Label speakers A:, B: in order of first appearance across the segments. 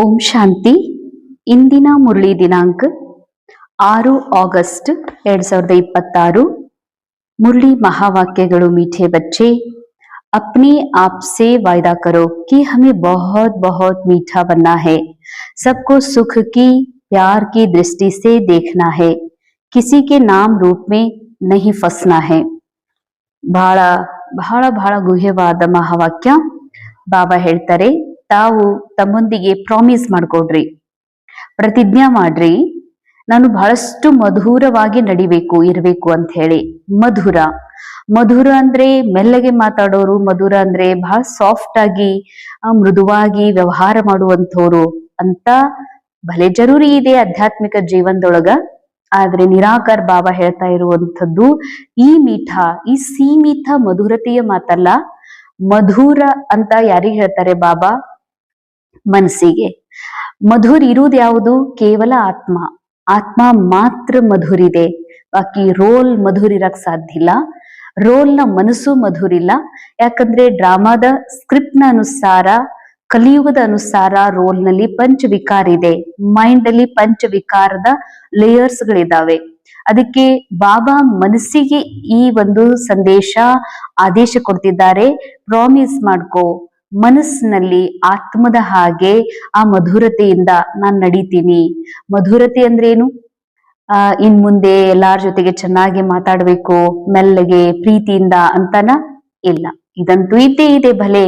A: ಓಂ ಶಾಂತಿ. ಇಂದಿನ ಮುರಳಿ ದಿನಾಂಕ 6 ಆಗಸ್ಟ್ 2026. मुरली महावाक्यಗಳು मीठे बच्चे, अपने आप से वायदा करो कि हमें बहुत बहुत मीठा बनना है, सबको सुख की प्यार की दृष्टि से देखना है, किसी के नाम रूप में नहीं फंसना है. ಬಹಳ ಬಹಳ ಬಹಳ ಗುಹ್ಯವಾದ ಮಹಾವಾಕ್ಯ. ಬಾಬಾ ಹೇಳ್ತಾರೆ, ತಾವು ತಮ್ಮೊಂದಿಗೆ ಪ್ರಾಮಿಸ್ ಮಾಡ್ಕೊಡ್ರಿ, ಪ್ರತಿಜ್ಞಾ ಮಾಡ್ರಿ, ನಾನು ಬಹಳಷ್ಟು ಮಧುರವಾಗಿ ನಡಿಬೇಕು ಇರಬೇಕು ಅಂತ ಹೇಳಿ. ಮಧುರ ಮಧುರ ಅಂದ್ರೆ ಮೆಲ್ಲಗೆ ಮಾತಾಡೋರು, ಮಧುರ ಅಂದ್ರೆ ಬಹಳ ಸಾಫ್ಟ್ ಆಗಿ ಮೃದುವಾಗಿ ವ್ಯವಹಾರ ಮಾಡುವಂಥವ್ರು ಅಂತ ಭಲೆ ಜರೂರಿ ಇದೆ ಆಧ್ಯಾತ್ಮಿಕ ಜೀವನದೊಳಗ. ಆದ್ರೆ ನಿರಾಕಾರ ಬಾಬಾ ಹೇಳ್ತಾ ಇರುವಂಥದ್ದು ಈ ಈ ಸೀಮಿತ ಮಧುರತೆಯ ಮಾತಲ್ಲ. ಮಧುರ ಅಂತ ಯಾರಿಗೆ ಹೇಳ್ತಾರೆ ಬಾಬಾ? ಮನಸ್ಸಿಗೆ. ಮಧುರ್ ಇರುವುದು ಯಾವುದು? ಕೇವಲ ಆತ್ಮ. ಆತ್ಮ ಮಾತ್ರ ಮಧುರಿದೆ, ಬಾಕಿ ರೋಲ್ ಮಧುರ್ ಇರಕ್ ಸಾಧ್ಯ ಇಲ್ಲ. ರೋಲ್ನ ಮನಸ್ಸು ಮಧುರಿಲ್ಲ. ಯಾಕಂದ್ರೆ ಡ್ರಾಮಾದ ಸ್ಕ್ರಿಪ್ಟ್ ನ ಅನುಸಾರ, ಕಲಿಯುಗದ ಅನುಸಾರ ರೋಲ್ ನಲ್ಲಿ ಪಂಚವಿಕಾರ ಇದೆ, ಮೈಂಡ್ ಅಲ್ಲಿ ಪಂಚವಿಕಾರದ ಲೇಯರ್ಸ್ ಗಳಿದಾವೆ. ಅದಕ್ಕೆ ಬಾಬಾ ಮನಸ್ಸಿಗೆ ಈ ಒಂದು ಸಂದೇಶ ಆದೇಶ ಕೊಡ್ತಿದ್ದಾರೆ, ಪ್ರಾಮಿಸ್ ಮಾಡ್ಕೋ, ಮನಸ್ಸಿನಲ್ಲಿ ಆತ್ಮದ ಹಾಗೆ ಆ ಮಧುರತೆಯಿಂದ ನಾನ್ ನಡೀತೀನಿ. ಮಧುರತೆ ಅಂದ್ರೇನು? ಇನ್ ಮುಂದೆ ಎಲ್ಲಾರ ಜೊತೆಗೆ ಚೆನ್ನಾಗಿ ಮಾತಾಡ್ಬೇಕು, ಮೆಲ್ಲಗೆ ಪ್ರೀತಿಯಿಂದ ಅಂತನ ಇಲ್ಲ. ಇದಂತೂ ಇದ್ದೇ ಇದೆ ಭಲೆ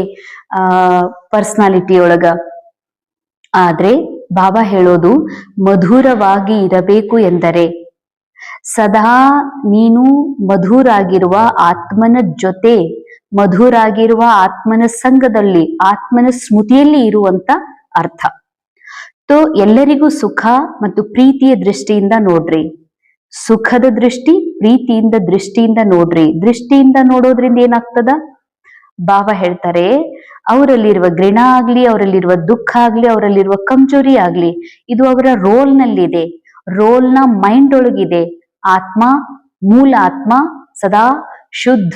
A: ಪರ್ಸನಾಲಿಟಿ ಒಳಗ. ಆದ್ರೆ ಬಾಬಾ ಹೇಳೋದು ಮಧುರವಾಗಿ ಇರಬೇಕು ಎಂದರೆ ಸದಾ ನೀನು ಮಧುರಾಗಿರುವ ಆತ್ಮನ ಜೊತೆ, ಮಧುರಾಗಿರುವ ಆತ್ಮನ ಸಂಘದಲ್ಲಿ, ಆತ್ಮನ ಸ್ಮೃತಿಯಲ್ಲಿ ಇರುವಂತ ಅರ್ಥ. ತೋ ಎಲ್ಲರಿಗೂ ಸುಖ ಮತ್ತು ಪ್ರೀತಿಯ ದೃಷ್ಟಿಯಿಂದ ನೋಡ್ರಿ. ಸುಖದ ದೃಷ್ಟಿ, ಪ್ರೀತಿಯಿಂದ ದೃಷ್ಟಿಯಿಂದ ನೋಡ್ರಿ. ದೃಷ್ಟಿಯಿಂದ ನೋಡೋದ್ರಿಂದ ಏನಾಗ್ತದ? ಬಾಬಾ ಹೇಳ್ತಾರೆ, ಅವರಲ್ಲಿರುವ ಘೃಣ ಆಗ್ಲಿ, ಅವರಲ್ಲಿರುವ ದುಃಖ ಆಗ್ಲಿ, ಅವರಲ್ಲಿರುವ ಕಮ್ಜೋರಿ ಆಗ್ಲಿ, ಇದು ಅವರ ರೋಲ್ ನಲ್ಲಿದೆ, ರೋಲ್ನ ಮೈಂಡ್ ಒಳಗಿದೆ. ಆತ್ಮ, ಮೂಲ ಆತ್ಮ ಸದಾ ಶುದ್ಧ,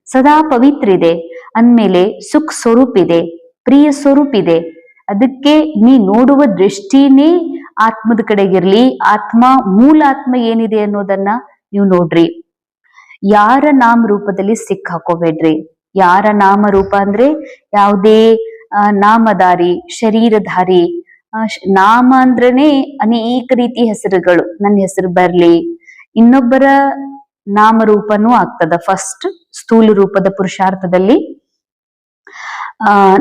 A: ಸದಾ ಪವಿತ್ರ ಇದೆ ಅಂದ್ಮೇಲೆ ಸುಖ ಸ್ವರೂಪ ಇದೆ, ಪ್ರಿಯ ಸ್ವರೂಪ ಇದೆ. ಅದಕ್ಕೆ ನೀ ನೋಡುವ ದೃಷ್ಟಿನೇ ಆತ್ಮದ ಕಡೆಗಿರ್ಲಿ. ಆತ್ಮ, ಮೂಲ ಆತ್ಮ ಏನಿದೆ ಅನ್ನೋದನ್ನ ನೀವು ನೋಡ್ರಿ. ಯಾರ ನಾಮ ರೂಪದಲ್ಲಿ ಸಿಕ್ಕಾಕೋಬೇಡ್ರಿ. ಯಾರ ನಾಮ ರೂಪ ಅಂದ್ರೆ ಯಾವುದೇ ನಾಮಧಾರಿ, ಶರೀರಧಾರಿ. ನಾಮ ಅಂದ್ರನೇ ಅನೇಕ ರೀತಿ ಹೆಸರುಗಳು. ನನ್ನ ಹೆಸರು ಬರ್ಲಿ, ಇನ್ನೊಬ್ಬರ ನಾಮರೂಪನೂ ಆಗ್ತದ. ಫಸ್ಟ್ ಸ್ಥೂಲ ರೂಪದ ಪುರುಷಾರ್ಥದಲ್ಲಿ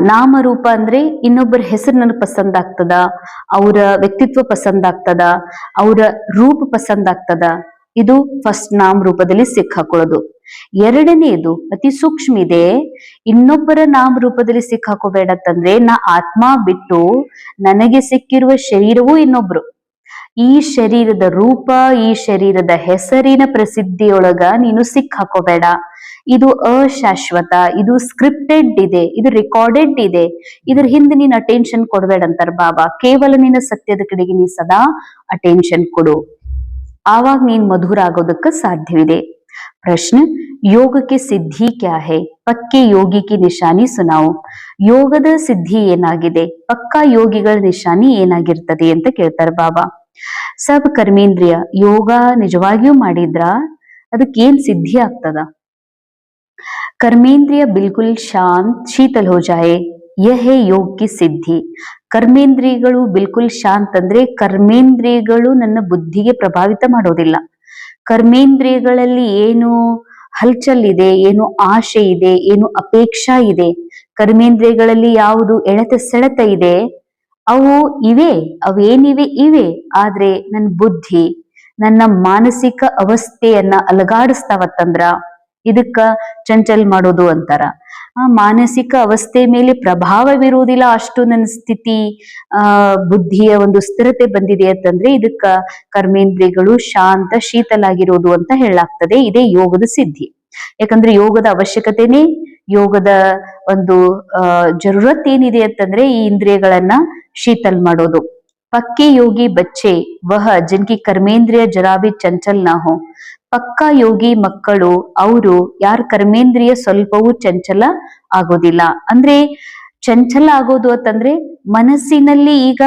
A: ನಾಮರೂಪ ಅಂದ್ರೆ ಇನ್ನೊಬ್ಬರ ಹೆಸರು ನನಗೆ ಪಸಂದ್ ಆಗ್ತದ, ಅವರ ವ್ಯಕ್ತಿತ್ವ ಪಸಂದ್ ಆಗ್ತದ, ಅವರ ರೂಪ ಪಸಂದ್ ಆಗ್ತದ. ಇದು ಫಸ್ಟ್ ನಾಮ ರೂಪದಲ್ಲಿ ಸಿಕ್ಕಾಕೊಳ್ಳೋದು. ಎರಡನೇದು ಅತಿ ಸೂಕ್ಷ್ಮ ಇದೆ, ಇನ್ನೊಬ್ಬರ ನಾಮ ರೂಪದಲ್ಲಿ ಸಿಕ್ಕಾಕೋಬೇಡತ್ತಂದ್ರೆ ನಾ ಆತ್ಮ ಬಿಟ್ಟು ನನಗೆ ಸಿಕ್ಕಿರುವ ಶರೀರವೂ ಇನ್ನೊಬ್ರು. ಈ ಶರೀರದ ರೂಪ, ಈ ಶರೀರದ ಹೆಸರಿನ ಪ್ರಸಿದ್ಧಿಯೊಳಗ ನೀನು ಸಿಕ್ಕಾಕೋಬೇಡ. ಇದು ಅಶಾಶ್ವತ, ಇದು ಸ್ಕ್ರಿಪ್ಟೆಡ್ ಇದೆ, ಇದು ರೆಕಾರ್ಡೆಡ್ ಇದೆ. ಇದ್ರ ಹಿಂದೆ ನೀನು ಅಟೆನ್ಷನ್ ಕೊಡ್ಬೇಡ ಅಂತಾರ ಬಾಬಾ. ಕೇವಲ ನಿನ್ನ ಸತ್ಯದ ಕಡೆಗೆ ನೀ ಸದಾ ಅಟೆನ್ಷನ್ ಕೊಡು, ಆವಾಗ ನೀನ್ ಮಧುರ ಆಗೋದಕ್ಕೆ ಸಾಧ್ಯವಿದೆ. ಪ್ರಶ್ನೆ, ಯೋಗಕ್ಕೆ ಸಿದ್ಧಿ ಕ್ಯಾ ಹೈ? ಪಕ್ಕೆ ಯೋಗಿ ಕಿ ನಿಶಾನಿ ಸುನಾವು. ಯೋಗದ ಸಿದ್ಧಿ ಏನಾಗಿದೆ, ಪಕ್ಕಾ ಯೋಗಿಗಳ ನಿಶಾನಿ ಏನಾಗಿರ್ತದೆ ಅಂತ ಕೇಳ್ತಾರೆ ಬಾಬಾ. ಸಬ್ ಕರ್ಮೇಂದ್ರಿಯ ಯೋಗ ನಿಜವಾಗಿಯೂ ಮಾಡಿದ್ರ ಅದಕ್ಕೆ ಏನ್ ಸಿದ್ಧಿ ಆಗ್ತದ? कर्मेंद्रिय बिल्कुल शांत शीतल हो जाए, यह है योग की ಸಿದ್ಧಿ. ಕರ್ಮೇಂದ್ರಿಯಗಳು ಬಿಲ್ಕುಲ್ ಶಾಂತ್ ಅಂದ್ರೆ ಕರ್ಮೇಂದ್ರಿಯಗಳು ನನ್ನ ಬುದ್ಧಿಗೆ ಪ್ರಭಾವಿತ ಮಾಡೋದಿಲ್ಲ. ಕರ್ಮೇಂದ್ರಿಯಗಳಲ್ಲಿ ಏನು ಹಲ್ಚಲ್ ಇದೆ, ಏನು ಆಶೆ ಇದೆ, ಏನು ಅಪೇಕ್ಷಾ ಇದೆ, ಕರ್ಮೇಂದ್ರಿಯಗಳಲ್ಲಿ ಯಾವುದು ಎಳೆತ ಸೆಳೆತ ಇದೆ, ಅವು ಇವೆ, ಅವೇನಿವೆ ಇವೆ. ಆದ್ರೆ ನನ್ನ ಬುದ್ಧಿ, ನನ್ನ ಮಾನಸಿಕ ಅವಸ್ಥೆಯನ್ನ ಅಲಗಾಡಿಸ್ತಾವತ್ತಂದ್ರ ಇದಕ್ಕ ಚಂಚಲ್ ಮಾಡೋದು ಅಂತಾರ. ಆ ಮಾನಸಿಕ ಅವಸ್ಥೆ ಮೇಲೆ ಪ್ರಭಾವವಿರುವುದಿಲ್ಲ, ಅಷ್ಟು ನನ್ನ ಸ್ಥಿತಿ ಬುದ್ಧಿಯ ಒಂದು ಸ್ಥಿರತೆ ಬಂದಿದೆ ಅಂತಂದ್ರೆ ಇದಕ್ಕ ಕರ್ಮೇಂದ್ರಿಯಗಳು ಶಾಂತ ಶೀತಲಾಗಿರೋದು ಅಂತ ಹೇಳಲಾಗ್ತದೆ. ಇದೇ ಯೋಗದ ಸಿದ್ಧಿ. ಯಾಕಂದ್ರೆ ಯೋಗದ ಅವಶ್ಯಕತೆನೇ, ಯೋಗದ ಒಂದು ಜರೂರತ್ ಏನಿದೆ ಅಂತಂದ್ರೆ ಈ ಇಂದ್ರಿಯಗಳನ್ನ ಶೀತಲ್ ಮಾಡೋದು. ಪಕ್ಕೆ ಯೋಗಿ ಬಚ್ಚೆ ವಹ ಜಿನ್ಕಿ ಕರ್ಮೇಂದ್ರಿಯ ಜರಾ ಭಿ ಚಂಚಲ್ ನಾ ಹೋ. ಪಕ್ಕಾ ಯೋಗಿ ಮಕ್ಕಳು ಅವರು ಯಾರ ಕರ್ಮೇಂದ್ರಿಯ ಸ್ವಲ್ಪವೂ ಚಂಚಲ ಆಗೋದಿಲ್ಲ. ಅಂದ್ರೆ ಚಂಚಲ ಆಗೋದು ಅಂತಂದ್ರೆ ಮನಸ್ಸಿನಲ್ಲಿ ಈಗ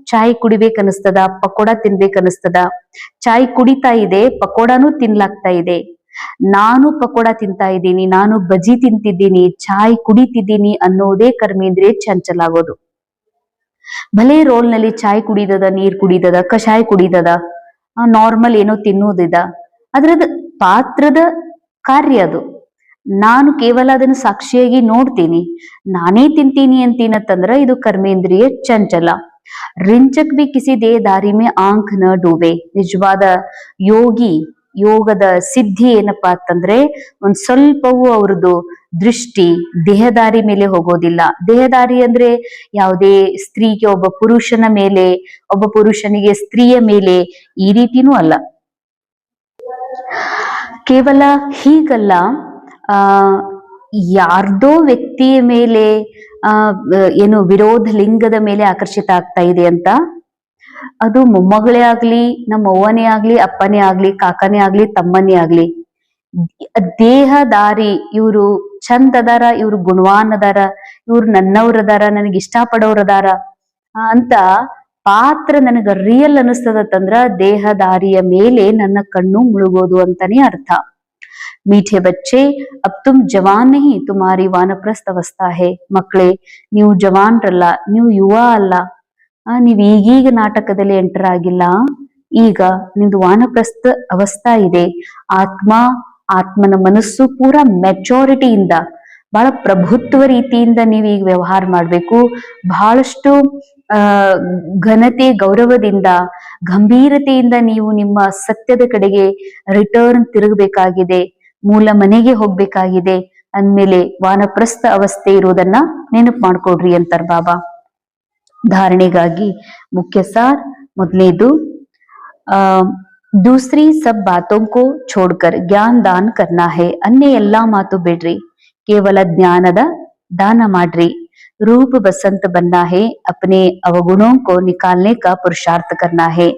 A: ಚಾಯ್ ಕುಡಿಬೇಕನ್ನಿಸ್ತದ, ಪಕೋಡ ತಿನ್ಬೇಕನ್ನಿಸ್ತದ, ಚಾಯ್ ಕುಡಿತಾ ಇದೆ, ಪಕೋಡಾನು ತಿನ್ಲಾಗ್ತಾ ಇದೆ, ನಾನು ಪಕೋಡ ತಿಂತಾ ಇದ್ದೀನಿ, ನಾನು ಬಜಿ ತಿಂತಿದ್ದೀನಿ, ಚಾಯ್ ಕುಡಿತಿದ್ದೀನಿ ಅನ್ನೋದೇ ಕರ್ಮೇಂದ್ರಿಯ ಚಂಚಲ ಆಗೋದು. ಭಲೆ ರೋಲ್ ನಲ್ಲಿ ಚಾಯ್ ಕುಡಿದದ, ನೀರ್ ಕುಡಿದದ, ಕಷಾಯ ಕುಡಿದದ, ನಾರ್ಮಲ್ ಏನೋ ತಿನ್ನೋದಿದ, ಅದ್ರದ ಪಾತ್ರದ ಕಾರ್ಯ ಅದು. ನಾನು ಕೇವಲ ಅದನ್ನು ಸಾಕ್ಷಿಯಾಗಿ ನೋಡ್ತೀನಿ, ನಾನೇ ತಿಂತೀನಿ ಅಂತೀನತ್ತಂದ್ರ ಇದು ಕರ್ಮೇಂದ್ರಿಯ ಚಂಚಲ. ರಿಂಚಕ್ ಬಿ ಕಿಸಿ ದೇಹದಾರಿ ಮೇ ಆಂಖ್ ನ ಡೂಬೆ. ನಿಜವಾದ ಯೋಗಿ, ಯೋಗದ ಸಿದ್ಧಿ ಏನಪ್ಪಾ ಅಂತಂದ್ರೆ ಒಂದ್ ಸ್ವಲ್ಪವೂ ಅವ್ರದ್ದು ದೃಷ್ಟಿ ದೇಹದಾರಿ ಮೇಲೆ ಹೋಗೋದಿಲ್ಲ. ದೇಹದಾರಿ ಅಂದ್ರೆ ಯಾವುದೇ ಸ್ತ್ರೀಗೆ ಒಬ್ಬ ಪುರುಷನ ಮೇಲೆ, ಒಬ್ಬ ಪುರುಷನಿಗೆ ಸ್ತ್ರೀಯ ಮೇಲೆ, ಈ ರೀತಿನೂ ಅಲ್ಲ. ಕೇವಲ ಹೀಗಲ್ಲ, ಯಾರ್ದೋ ವ್ಯಕ್ತಿಯ ಮೇಲೆ ಏನು ವಿರೋಧ ಲಿಂಗದ ಮೇಲೆ ಆಕರ್ಷಿತ ಆಗ್ತಾ ಇದೆ ಅಂತ, ಅದು ಮೊಮ್ಮಗಳೇ ಆಗ್ಲಿ, ನಮ್ಮ ಅವ್ವನೇ ಆಗ್ಲಿ, ಅಪ್ಪನೇ ಆಗ್ಲಿ, ಕಾಕನೇ ಆಗ್ಲಿ, ತಮ್ಮನೇ ಆಗ್ಲಿ, ದೇಹದಾರಿ ಇವ್ರು ಚಂದ ಅದಾರ, ಇವ್ರು ಗುಣವಾನ್ ಅದಾರ, ಇವ್ರು ನನ್ನವ್ರದಾರ, ನನಗೆ ಇಷ್ಟ ಪಡೋರದಾರ ಅಂತ ಪಾತ್ರ ನನಗ ರಿಯಲ್ ಅನಿಸ್ತದತ್ತಂದ್ರ ದೇಹದಾರಿಯ ಮೇಲೆ ನನ್ನ ಕಣ್ಣು ಮುಳುಗೋದು ಅಂತಾನೆ ಅರ್ಥ. ಮೀಠೆ ಬಚ್ಚೆ ಅಬ್ ತುಮ್ ಜವಾನ್ ನಹಿ ತುಮಾರಿ ವಾನಪ್ರಸ್ಥ ಅವಸ್ಥಾ ಹೇ. ಮಕ್ಕಳೇ, ನೀವು ಜವಾನ್ರಲ್ಲ, ನೀವು ಯುವ ಅಲ್ಲ, ನೀವ್ ಈಗೀಗ ನಾಟಕದಲ್ಲಿ ಎಂಟರ್ ಆಗಿಲ್ಲ, ಈಗ ನಿಮ್ದು ವಾನಪ್ರಸ್ಥ ಅವಸ್ಥಾ ಇದೆ. ಆತ್ಮನ ಮನಸ್ಸು ಪೂರಾ ಮೆಚೋರಿಟಿಯಿಂದ, ಬಹಳ ಪ್ರಭುತ್ವ ರೀತಿಯಿಂದ ನೀವು ಈಗ ವ್ಯವಹಾರ ಮಾಡ್ಬೇಕು. ಬಹಳಷ್ಟು ಘನತೆ, ಗೌರವದಿಂದ, ಗಂಭೀರತೆಯಿಂದ ನೀವು ನಿಮ್ಮ ಸತ್ಯದ ಕಡೆಗೆ ರಿಟರ್ನ್ ತಿರುಗಬೇಕಾಗಿದೆ, ಮೂಲ ಮನೆಗೆ ಹೋಗ್ಬೇಕಾಗಿದೆ. ಅಂದ್ಮೇಲೆ ವಾನಪ್ರಸ್ಥ ಅವಸ್ಥೆ ಇರೋದನ್ನ ನೆನಪು ಮಾಡ್ಕೊಡ್ರಿ ಅಂತಾರ ಬಾಬಾ. ಧಾರಣೆಗಾಗಿ ಮುಖ್ಯ ಸಾರ್ ಮೊದಲನೇದು, दूसरी सब बातों को छोड़कर ज्ञान दान करना है. अन्य ಎಲ್ಲಾ ಮಾತು ಬಿಡ್ರಿ, ಕೇವಲ ಜ್ಞಾನದ ದಾನ ಮಾಡ್ರಿ. रूप बसंत बनना है, अपने अवगुणों को निकालने का पुरुषार्थ करना है.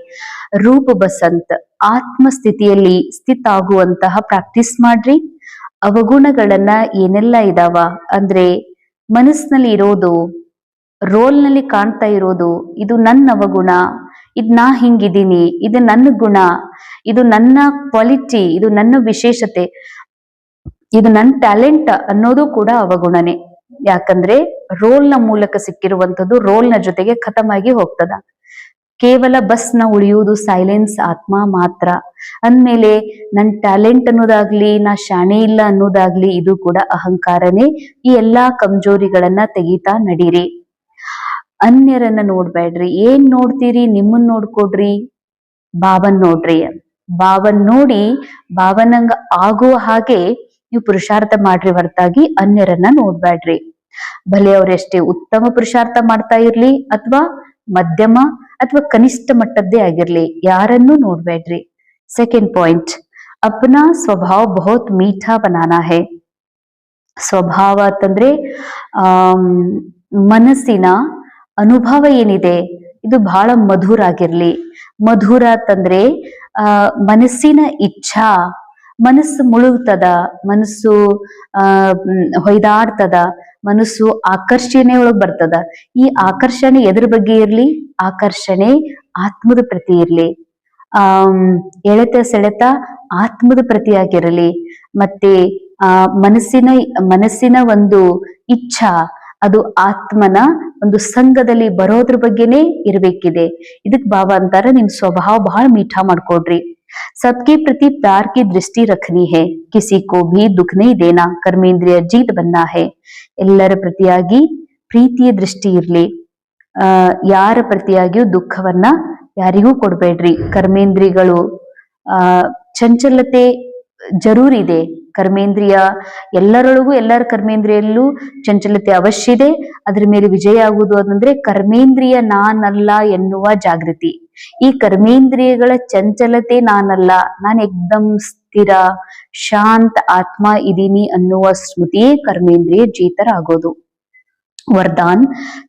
A: ರೂಪ ಬಸಂತ್, ಆತ್ಮ ಸ್ಥಿತಿಯಲ್ಲಿ ಸ್ಥಿತ ಆಗುವಂತಹ ಪ್ರಾಕ್ಟೀಸ್ ಮಾಡ್ರಿ. ಅವಗುಣಗಳನ್ನ ಏನೆಲ್ಲ ಇದಾವ ಅಂದ್ರೆ, ಮನಸ್ಸಿನಲ್ಲಿ ಇರೋದು, ರೋಲ್ ನಲ್ಲಿ ಕಾಣ್ತಾ ಇರೋದು, ಇದು ನನ್ನ ಅವಗುಣ, ಇದ್ ನಾ ಹಿಂಗಿದ್ದೀನಿ, ಇದು ನನ್ನ ಗುಣ, ಇದು ನನ್ನ ಕ್ವಾಲಿಟಿ, ಇದು ನನ್ನ ವಿಶೇಷತೆ, ಇದು ನನ್ನ ಟ್ಯಾಲೆಂಟ್ ಅನ್ನೋದು ಕೂಡ ಅವಗುಣನೆ. ಯಾಕಂದ್ರೆ ರೋಲ್ ನ ಮೂಲಕ ಸಿಕ್ಕಿರುವಂತದ್ದು ರೋಲ್ ನ ಜೊತೆಗೆ ಖತಮಾಗಿ ಹೋಗ್ತದ. ಕೇವಲ ಬಸ್ ನ ಉಳಿಯುವುದು ಸೈಲೆನ್ಸ್ ಆತ್ಮ ಮಾತ್ರ. ಅಂದ್ಮೇಲೆ ನನ್ ಟ್ಯಾಲೆಂಟ್ ಅನ್ನೋದಾಗ್ಲಿ, ನಾ ಶಾಣೆ ಇಲ್ಲ ಅನ್ನೋದಾಗ್ಲಿ, ಇದು ಕೂಡ ಅಹಂಕಾರನೇ. ಈ ಎಲ್ಲಾ ಕಮ್ಜೋರಿಗಳನ್ನ ತೆಗಿತಾ ನಡೀರಿ. ಅನ್ಯರನ್ನ ನೋಡ್ಬೇಡ್ರಿ. ಏನ್ ನೋಡ್ತೀರಿ? ನಿಮ್ಮನ್ ನೋಡ್ಕೊಡ್ರಿ, ಬಾಬನ್ ನೋಡ್ರಿ. ಬಾಬನ್ ನೋಡಿ ಬಾಬನಂಗ ಆಗುವ ಹಾಗೆ ನೀವು ಪುರುಷಾರ್ಥ ಮಾಡ್ರಿ, ಹೊರತಾಗಿ ಅನ್ಯರನ್ನ ನೋಡ್ಬೇಡ್ರಿ. ಭಲೆ ಅವರೆಷ್ಟೇ ಉತ್ತಮ ಪುರುಷಾರ್ಥ ಮಾಡ್ತಾ ಇರ್ಲಿ, ಅಥವಾ ಮಧ್ಯಮ ಅಥವಾ ಕನಿಷ್ಠ ಮಟ್ಟದ್ದೇ ಆಗಿರ್ಲಿ, ಯಾರನ್ನೂ ನೋಡ್ಬೇಡ್ರಿ. ಸೆಕೆಂಡ್ ಪಾಯಿಂಟ್, ಅಪ್ನಾ ಸ್ವಭಾವ ಬಹುತ್ ಮೀಠಾ ಬನಾನಾ ಹೈ. ಸ್ವಭಾವ ಅಂತಂದ್ರೆ ಮನಸ್ಸಿನ ಅನುಭವ ಏನಿದೆ ಇದು ಬಹಳ ಮಧುರ ಆಗಿರ್ಲಿ. ಮಧುರ ಅಂತಂದ್ರೆ ಮನಸ್ಸಿನ ಇಚ್ಛಾ, ಮನಸ್ಸು ಮುಳುಗ್ತದ, ಮನಸ್ಸು ಹೊಯ್ದಾಡ್ತದ, ಮನಸ್ಸು ಆಕರ್ಷಣೆ ಒಳಗ್ ಬರ್ತದ. ಈ ಆಕರ್ಷಣೆ ಎದ್ರ ಬಗ್ಗೆ ಇರ್ಲಿ? ಆಕರ್ಷಣೆ ಆತ್ಮದ ಪ್ರತಿ ಇರ್ಲಿ. ಎಳೆತ ಸೆಳೆತ ಆತ್ಮದ ಪ್ರತಿಯಾಗಿರಲಿ. ಮತ್ತೆ ಮನಸ್ಸಿನ ಒಂದು ಇಚ್ಛಾ ಅದು ಆತ್ಮನ ಒಂದು ಸಂಘದಲ್ಲಿ ಬರೋದ್ರ ಬಗ್ಗೆನೇ ಇರ್ಬೇಕಿದೆ. ಇದಕ್ ಬಾಬಾ ಅಂತಾರ, ನಿಮ್ ಸ್ವಭಾವ ಬಹಳ ಮೀಠಾ ಮಾಡ್ಕೊಡ್ರಿ. सबके प्रति प्यार की दृष्टि रखनी है, किसी को भी दुख नहीं देना, कर्मेंद्रिय जीत बनना है. ಎಲ್ಲರ ಪ್ರತಿಯಾಗಿ ಪ್ರೀತಿಯ ದೃಷ್ಟಿ ಇರ್ಲಿ. ಯಾರ ಪ್ರತಿಯಾಗಿಯೂ ದುಃಖವನ್ನ ಯಾರಿಗೂ ಕೊಡ್ಬೇಡ್ರಿ. ಕರ್ಮೇಂದ್ರಿಗಳು ಚಂಚಲತೆ ಜರೂರ್ ಇದೆ. ಕರ್ಮೇಂದ್ರಿಯ ಎಲ್ಲರೊಳಗೂ, ಎಲ್ಲರ ಕರ್ಮೇಂದ್ರಿಯಲ್ಲೂ ಚಂಚಲತೆ ಅವಶ್ಯ ಇದೆ. ಅದ್ರ ಮೇಲೆ ವಿಜಯ ಆಗುವುದು ಅಂತಂದ್ರೆ ಕರ್ಮೇಂದ್ರಿಯ ನಾನಲ್ಲ ಎನ್ನುವ ಜಾಗೃತಿ. ಈ ಕರ್ಮೇಂದ್ರಿಯಗಳ ಚಂಚಲತೆ ನಾನಲ್ಲ, ನಾನು ಏಕ್ದಮ್ ಸ್ಥಿರ ಶಾಂತ ಆತ್ಮ ಇದೀನಿ ಅನ್ನುವ ಸ್ಮೃತಿಯೇ ಕರ್ಮೇಂದ್ರಿಯ ಜೀತರಾಗೋದು. वरदान,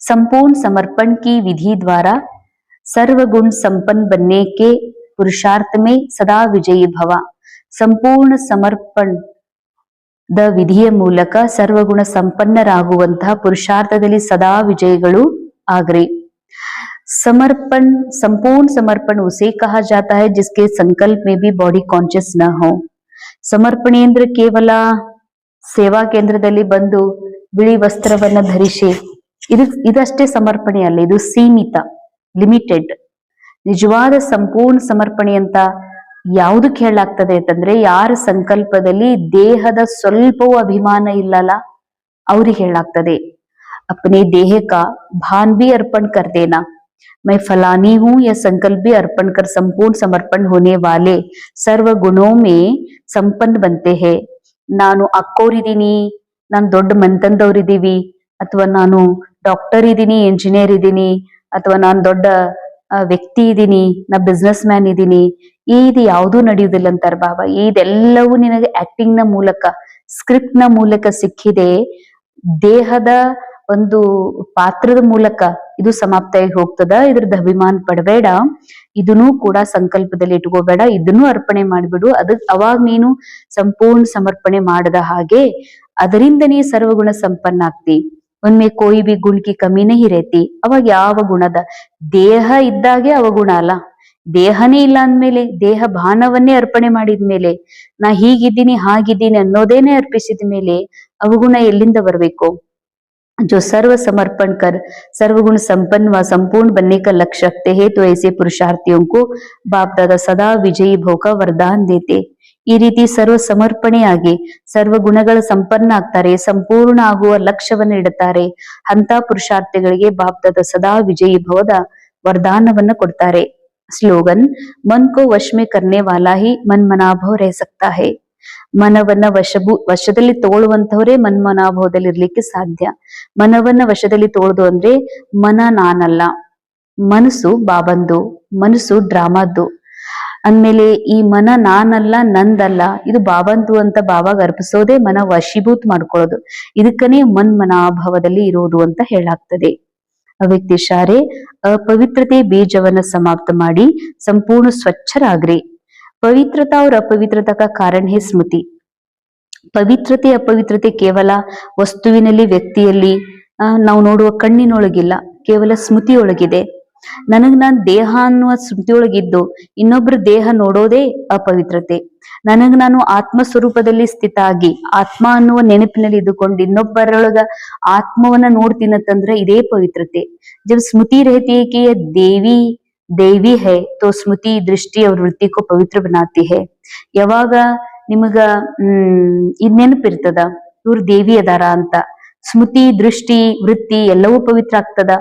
A: संपूर्ण समर्पण की विधि द्वारा सर्वगुण संपन्न बनने के पुरुषार्थ में सदा विजयी भवा. संपूर्ण समर्पण ವಿಧಿಯ ಮೂಲಕ ಸರ್ವಗುಣ ಸಂಪನ್ನರಾಗುವಂತಹ ಪುರುಷಾರ್ಥದಲ್ಲಿ ಸದಾ ವಿಜಯಿಗಳು ಆಗ್ರಿ. समर्पण, संपूर्ण समर्पण उसे कहा जाता है जिसके संकल्प में भी बॉडी कॉन्शियस न हो. ಸಮರ್ಪಣೆ ಅಂದ್ರೆ ಕೇವಲ ಸೇವಾ ಕೇಂದ್ರದಲ್ಲಿ ಬಂದು ಬಿಳಿ ವಸ್ತ್ರವನ್ನ ಧರಿಸಿ ಇದಷ್ಟೇ ಸಮರ್ಪಣೆ ಅಲ್ಲ, ಇದು ಸೀಮಿತ, ಲಿಮಿಟೆಡ್. ನಿಜವಾದ ಸಂಪೂರ್ಣ ಸಮರ್ಪಣೆ ಅಂತ ಯಾವುದಕ್ಕೆ ಹೇಳಲಾಗ್ತದೆ ಅಂತಂದ್ರೆ, ಯಾರ ಸಂಕಲ್ಪದಲ್ಲಿ ದೇಹದ ಸ್ವಲ್ಪವೂ ಅಭಿಮಾನ ಇಲ್ಲಲ್ಲ ಅವ್ರಿಗೆ ಹೇಳಲಾಗ್ತದೆ. अपने देह का भान भी अर्पण कर देना. मैं फलानी हूं यह संकल्प भी अर्पण कर संपूर्ण समर्पण होने वाले सर्व गुणों में संपन्न बनते हैं. ನಾನು ಅಕ್ಕೋರಿದ್ದೀನಿ, ನಾನು ದೊಡ್ಡ ಮನೆತನದವ್ರಿದ್ದೀವಿ, ಅಥವಾ ನಾನು ಡಾಕ್ಟರ್ ಇದ್ದೀನಿ, ಇಂಜಿನಿಯರ್ ಇದ್ದೀನಿ, ಅಥವಾ ನಾನು ದೊಡ್ಡ ವ್ಯಕ್ತಿ ಇದ್ದೀನಿ, ನಾ ಬಿಸ್ನೆಸ್ ಮ್ಯಾನ್ ಇದ್ದೀನಿ, ಇದು ಯಾವುದೂ ನಡೆಯುವುದಿಲ್ಲ ಅಂತಾರ ಬಾಬಾ. ಇದೆಲ್ಲವೂ ನಿನಗೆ ಆಕ್ಟಿಂಗ್ ನ ಮೂಲಕ, ಸ್ಕ್ರಿಪ್ಟ್ ನ ಮೂಲಕ ಸಿಕ್ಕಿದೆ. ದೇಹದ ಒಂದು ಪಾತ್ರದ ಮೂಲಕ ಇದು ಸಮಾಪ್ತಿಯಾಗಿ ಹೋಗ್ತದ. ಇದ್ರದ್ದು ಅಭಿಮಾನ ಪಡಬೇಡ, ಇದನ್ನೂ ಕೂಡ ಸಂಕಲ್ಪದಲ್ಲಿ ಇಟ್ಕೋಬೇಡ, ಇದನ್ನೂ ಅರ್ಪಣೆ ಮಾಡಿಬಿಡು. ಅವಾಗ ನೀನು ಸಂಪೂರ್ಣ ಸಮರ್ಪಣೆ ಮಾಡದ ಹಾಗೆ ಅದರಿಂದ ನೀ ಸರ್ವಗುಣ ಸಂಪನ್ನ ಆಗ್ತಿ. ಒಮ್ಮೆ ಕೋಯಿ ಬಿ ಗುಣ ಕಿ ಕಮಿ ನಹಿ ರೇತಿ. ಅವಾಗ ಯಾವ ಗುಣದ ದೇಹ ಇದ್ದಾಗೆ ಅವಗುಣ ಅಲ್ಲ. ದೇಹನೇ ಇಲ್ಲ ಅಂದ್ಮೇಲೆ, ದೇಹ ಭಾನವನ್ನೇ ಅರ್ಪಣೆ ಮಾಡಿದ್ಮೇಲೆ, ನಾ ಹೀಗಿದ್ದೀನಿ ಹಾಗಿದ್ದೀನಿ ಅನ್ನೋದೇನೆ ಅರ್ಪಿಸಿದ ಮೇಲೆ ಅವಗುಣ ಎಲ್ಲಿಂದ ಬರ್ಬೇಕು? जो सर्व समर्पण कर सर्वगुण संपन्न व संपूर्ण बनने का लक्ष्य रखते हैं, तो ऐसे पुरुषार्थियों को बाप दादा सदा विजयी भव का वरदान देते. ಈ ರೀತಿ ಸರ್ವ ಸಮರ್ಪಣೆಯಾಗಿ ಸರ್ವ ಗುಣಗಳ ಸಂಪನ್ನ ಆಗ್ತಾರೆ, ಸಂಪೂರ್ಣ ಆಗುವ ಲಕ್ಷ್ಯವನ್ನ ಇಡುತ್ತಾರೆ. ಅಂತ ಪುರುಷಾರ್ಥಿಗಳಿಗೆ ಬಾಪ್ ದಾದಾ ಸದಾ ವಿಜಯಿ ಭವದ ವರದಾನವನ್ನ ಕೊಡ್ತಾರೆ. ಸ್ಲೋಗನ್, ಮನ್ ಕೋ ವಶ್ ಮೇ ಕರ್ನೆ ವಾಲಾ ಹಿ ಮನ್ ಮನಾಭವ ರಹ ಸಕ್ತಾ ಹೈ. ಮನವನ್ನ ವಶದಲ್ಲಿ ತೋಳುವಂತವರೇ ಮನ್ಮನಾಭವದಲ್ಲಿ ಇರ್ಲಿಕ್ಕೆ ಸಾಧ್ಯ. ಮನವನ್ನ ವಶದಲ್ಲಿ ತೋಳ್ದು ಅಂದ್ರೆ ಮನ ನಾನಲ್ಲ, ಮನಸ್ಸು ಬಾಬಂದು, ಮನಸ್ಸು ಡ್ರಾಮಾದ್ದು ಅಂದ್ಮೇಲೆ ಈ ಮನ ನಾನಲ್ಲ, ನಂದಲ್ಲ, ಇದು ಬಾಬಂದು ಅಂತ ಬಾಬಾಗ ಅರ್ಪಿಸೋದೇ ಮನ ವಶೀಭೂತ್ ಮಾಡ್ಕೊಳ್ಳೋದು. ಇದಕ್ಕನೇ ಮನ್ಮನಾಭವದಲ್ಲಿ ಇರೋದು ಅಂತ ಹೇಳಾಗ್ತದೆ. ಅವ್ಯಕ್ತಿ ಶಾರೆ ಅಪವಿತ್ರತೆ ಬೀಜವನ್ನ ಸಮಾಪ್ತ ಮಾಡಿ ಸಂಪೂರ್ಣ ಸ್ವಚ್ಛರಾಗ್ರಿ. पवित्रता और अपवित्रता का कारण है स्मृति. ಪವಿತ್ರತೆ ಅಪವಿತ್ರತೆ ಕೇವಲ ವಸ್ತುವಿನಲ್ಲಿ, ವ್ಯಕ್ತಿಯಲ್ಲಿ, ನಾವು ನೋಡುವ ಕಣ್ಣಿನೊಳಗಿಲ್ಲ, ಕೇವಲ ಸ್ಮೃತಿಯೊಳಗಿದೆ. ನಾನ್ ದೇಹ ಅನ್ನುವ ಸ್ಮೃತಿಯೊಳಗಿದ್ದು ಇನ್ನೊಬ್ರ ದೇಹ ನೋಡೋದೇ ಅಪವಿತ್ರತೆ. ನಾನು ಆತ್ಮ ಸ್ವರೂಪದಲ್ಲಿ ಸ್ಥಿತ ಆಗಿ ಆತ್ಮ ಅನ್ನುವ ನೆನಪಿನಲ್ಲಿ ಇದ್ದುಕೊಂಡು ಇನ್ನೊಬ್ಬರೊಳಗ ಆತ್ಮವನ್ನ ನೋಡ್ತೀನಂತಂದ್ರೆ ಇದೇ ಪವಿತ್ರತೆ. ಜब स्मृति रहती है कि ದೇವಿ ಹೈ ತೋ ಸ್ಮೃತಿ ದೃಷ್ಟಿ ಅವ್ರ ವೃತ್ತಿ ಕೋ ಪವಿತ್ರ ಬನಾತಿ ಹೈ. ಯಾವಾಗ ನಿಮಗ ಇದ್ ನೆನಪಿರ್ತದ ಇವ್ರ ದೇವಿ ಅದಾರ ಅಂತ, ಸ್ಮೃತಿ ದೃಷ್ಟಿ ವೃತ್ತಿ ಎಲ್ಲವೂ ಪವಿತ್ರ ಆಗ್ತದ.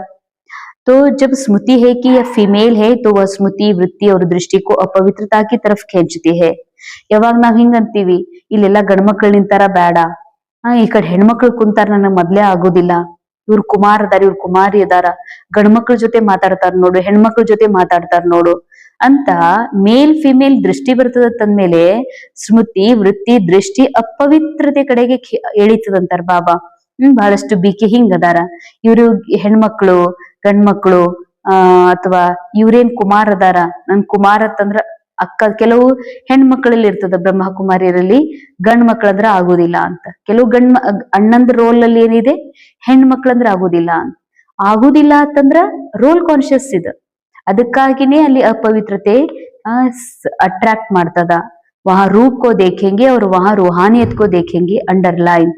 A: तो जब स्मृति है कि यह फीमेल है तो वह स्मृति वृत्ति और दृष्टि को अपवित्रता की तरफ खींचती है. ಯಾವಾಗ ನಾವ್ ಹಿಂಗ ಅಂತೀವಿ, ಇಲ್ಲೆಲ್ಲಾ ಗಂಡ್ಮಕ್ಳು ನಿಂತಾರ ಬೇಡ, ಈ ಕಡೆ ಹೆಣ್ಮಕ್ಳು ಕುಂತಾರ ನನಗ್ ಮೊದ್ಲೇ ಆಗೋದಿಲ್ಲ, ಇವ್ರು ಕುಮಾರ್ ಅದಾರ, ಇವ್ರು ಕುಮಾರಿ ಅದಾರ, ಗಂಡ್ಮಕ್ಳ ಜೊತೆ ಮಾತಾಡ್ತಾರ ನೋಡು, ಹೆಣ್ಮಕ್ಳ ಜೊತೆ ಮಾತಾಡ್ತಾರ ನೋಡು ಅಂತ ಮೇಲ್ ಫಿಮೇಲ್ ದೃಷ್ಟಿ ಬರ್ತದ ತಂದ್ಮೇಲೆ ಸ್ಮೃತಿ ವೃತ್ತಿ ದೃಷ್ಟಿ ಅಪವಿತ್ರತೆ ಕಡೆಗೆ ಎಳಿತದಂತಾರ ಬಾಬಾ. ಬಹಳಷ್ಟು ಬಿಕಿ ಹಿಂಗ್ ಅದಾರ, ಇವ್ರು ಹೆಣ್ಮಕ್ಳು ಗಂಡ್ಮಕ್ಳು ಅಥವಾ ಇವ್ರೇನ್ ಕುಮಾರ್ ಅದಾರ, ನನ್ ಕುಮಾರ್ ಅಂತಂದ್ರ ಅಕ್ಕ. ಕೆಲವು ಹೆಣ್ಮಕ್ಳಲ್ಲಿ ಇರ್ತದ ಬ್ರಹ್ಮಕುಮಾರಿಯರಲ್ಲಿ, ಗಂಡ್ ಮಕ್ಳಂದ್ರ ಆಗುದಿಲ್ಲ ಅಂತ. ಕೆಲವು ಅಣ್ಣಂದ್ರ ರೋಲ್ ಅಲ್ಲಿ ಏನಿದೆ, ಹೆಣ್ಮಕ್ಳಂದ್ರ ಆಗುದಿಲ್ಲ ಅಂತಂದ್ರ ರೋಲ್ ಕಾನ್ಶಿಯಸ್ ಇದೆ. ಅದಕ್ಕಾಗಿನೇ ಅಲ್ಲಿ ಅಪವಿತ್ರತೆ ಅಟ್ರಾಕ್ಟ್ ಮಾಡ್ತದ. ವಹಾ ರೂಪ್ ಕೋ ದೇಖೆಂಗೆ और वहां रूहानियत को देखेंगे ಅಂಡರ್ಲೈನ್.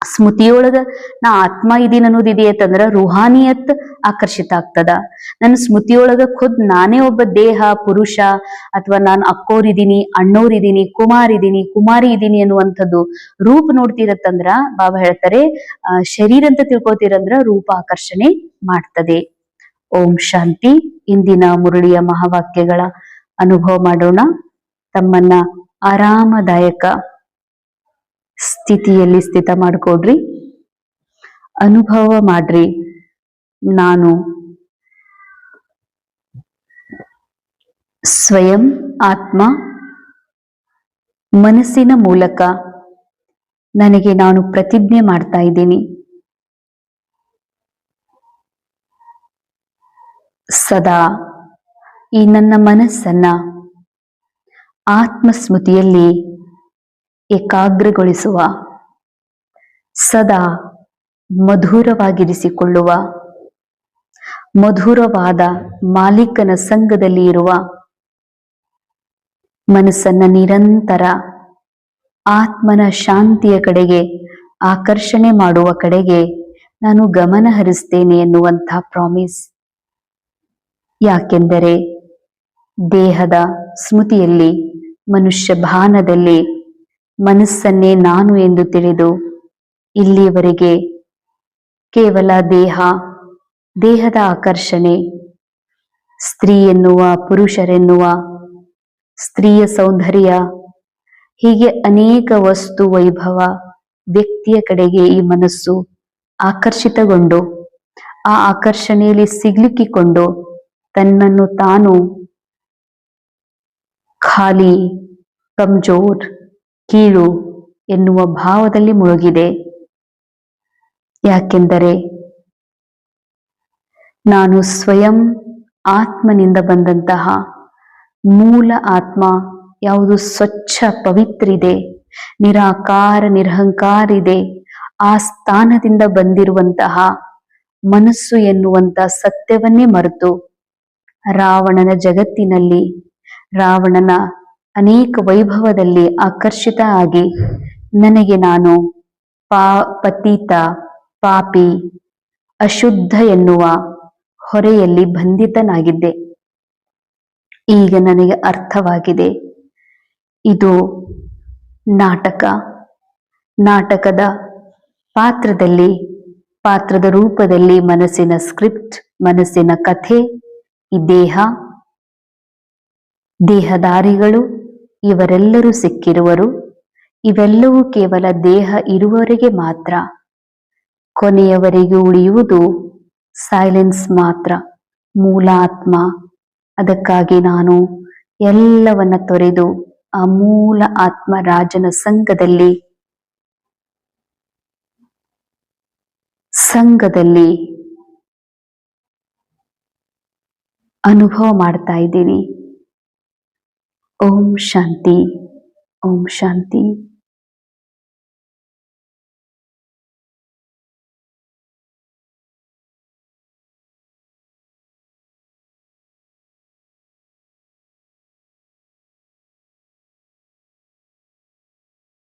A: ಸ್ಮೃತಿಯೊಳಗ ನಾ ಆತ್ಮ ಇದೀನಿ ಅನ್ನೋದಿದೆ ಅಂತಂದ್ರ ರೂಹಾನಿಯತ್ ಆಕರ್ಷಿತ ಆಗ್ತದ. ನನ್ನ ಸ್ಮೃತಿಯೊಳಗ ಖುದ್ ನಾನೇ ಒಬ್ಬ ದೇಹ ಪುರುಷ, ಅಥವಾ ನಾನು ಅಕ್ಕೋರಿದ್ದೀನಿ, ಅಣ್ಣೋರಿದ್ದೀನಿ, ಕುಮಾರಿ ಇದೀನಿ ಅನ್ನುವಂಥದ್ದು ರೂಪ ನೋಡ್ತಿರತ್ತಂದ್ರ ಬಾಬಾ ಹೇಳ್ತಾರೆ, ಶರೀರ ಅಂತ ತಿಳ್ಕೊತೀರಂದ್ರ ರೂಪ ಆಕರ್ಷಣೆ ಮಾಡ್ತದೆ. ಓಂ ಶಾಂತಿ. ಇಂದಿನ ಮುರಳಿಯ ಮಹಾವಾಕ್ಯಗಳ ಅನುಭವ ಮಾಡೋಣ. ತಮ್ಮನ್ನ ಆರಾಮದಾಯಕ ಸ್ಥಿತಿಯಲ್ಲಿ ಸ್ಥಿತ ಮಾಡ್ಕೊಡ್ರಿ, ಅನುಭವ ಮಾಡ್ರಿ. ನಾನು ಸ್ವಯಂ ಆತ್ಮ, ಮನಸ್ಸಿನ ಮೂಲಕ ನನಗೆ ನಾನು ಪ್ರತಿಜ್ಞೆ ಮಾಡ್ತಾ ಇದ್ದೀನಿ, ಸದಾ ಈ ನನ್ನ ಮನಸ್ಸನ್ನ ಆತ್ಮಸ್ಮೃತಿಯಲ್ಲಿ ಏಕಾಗ್ರಗೊಳಿಸುವ ಸದಾ ಮಧುರವಾಗಿರಿಸಿಕೊಳ್ಳುವ, ಮಧುರವಾದ ಮಾಲೀಕನ ಸಂಘದಲ್ಲಿ ಇರುವ, ಮನಸ್ಸನ್ನ ನಿರಂತರ ಆತ್ಮನ ಶಾಂತಿಯ ಕಡೆಗೆ ಆಕರ್ಷಣೆ ಮಾಡುವ ಕಡೆಗೆ ನಾನು ಗಮನ ಹರಿಸ್ತೇನೆ ಎನ್ನುವಂಥ ಪ್ರಾಮಿಸ್. ಯಾಕೆಂದರೆ ದೇಹದ ಸ್ಮೃತಿಯಲ್ಲಿ, ಮನುಷ್ಯ ಭಾನದಲ್ಲಿ ಮನಸ್ಸನ್ನೇ ನಾನು ಎಂದು ತಿಳಿದು ಇಲ್ಲಿಯವರೆಗೆ ಕೇವಲ ದೇಹದ ಆಕರ್ಷಣೆ, ಸ್ತ್ರೀ ಎನ್ನುವ, ಪುರುಷರೆನ್ನುವ, ಸ್ತ್ರೀಯ ಸೌಂದರ್ಯ, ಹೀಗೆ ಅನೇಕ ವಸ್ತು ವೈಭವ ವ್ಯಕ್ತಿಯ ಕಡೆಗೆ ಈ ಮನಸ್ಸು ಆಕರ್ಷಿತಗೊಂಡು ಆ ಆಕರ್ಷಣೆಯಲ್ಲಿ ಸಿಗ್ಲಿಕ್ಕಿಕೊಂಡು ತನ್ನನ್ನು ತಾನು ಖಾಲಿ, ಕಮ್ಜೋರ್, ಕೀಳು ಎನ್ನುವ ಭಾವದಲ್ಲಿ ಮುಳುಗಿದೆ. ಯಾಕೆಂದರೆ ನಾನು ಸ್ವಯಂ ಆತ್ಮನಿಂದ ಬಂದಂತಹ ಮೂಲ ಆತ್ಮ ಯಾವುದು ಸ್ವಚ್ಛ ಪವಿತ್ರ ಇದೆ, ನಿರಾಕಾರ ನಿರಹಂಕಾರ ಇದೆ, ಆ ಸ್ಥಾನದಿಂದ ಬಂದಿರುವಂತಹ ಮನಸ್ಸು ಎನ್ನುವಂತ ಸತ್ಯವನ್ನೇ ಮರೆತು ರಾವಣನ ಜಗತ್ತಿನಲ್ಲಿ, ರಾವಣನ ಅನೇಕ ವೈಭವದಲ್ಲಿ ಆಕರ್ಷಿತ ಆಗಿ ನನಗೆ ನಾನು ಪತೀತ, ಪಾಪಿ, ಅಶುದ್ಧ ಎನ್ನುವ ಹೊರೆಯಲ್ಲಿ ಬಂಧಿತನಾಗಿದ್ದೆ. ಈಗ ನನಗೆ ಅರ್ಥವಾಗಿದೆ, ಇದು ನಾಟಕದ ಪಾತ್ರದ ರೂಪದಲ್ಲಿ ಮನಸ್ಸಿನ ಸ್ಕ್ರಿಪ್ಟ್, ಮನಸ್ಸಿನ ಕಥೆ, ಈ ದೇಹದಾರಿಗಳು ಇವರೆಲ್ಲರೂ ಸಿಕ್ಕಿರುವರು. ಇವೆಲ್ಲವೂ ಕೇವಲ ದೇಹ ಇರುವವರೆಗೆ ಮಾತ್ರ. ಕೊನೆಯವರೆಗೂ ಉಳಿಯುವುದು ಸೈಲೆನ್ಸ್ ಮಾತ್ರ, ಮೂಲ ಆತ್ಮ. ಅದಕ್ಕಾಗಿ ನಾನು ಎಲ್ಲವನ್ನ ತೊರೆದು ಆ ಮೂಲ ಆತ್ಮ ರಾಜನ ಸಂಘದಲ್ಲಿ ಅನುಭವ ಮಾಡ್ತಾ ಇದ್ದೀನಿ. ಓಂ ಶಾಂತಿ, ಓಂ ಶಾಂತಿ.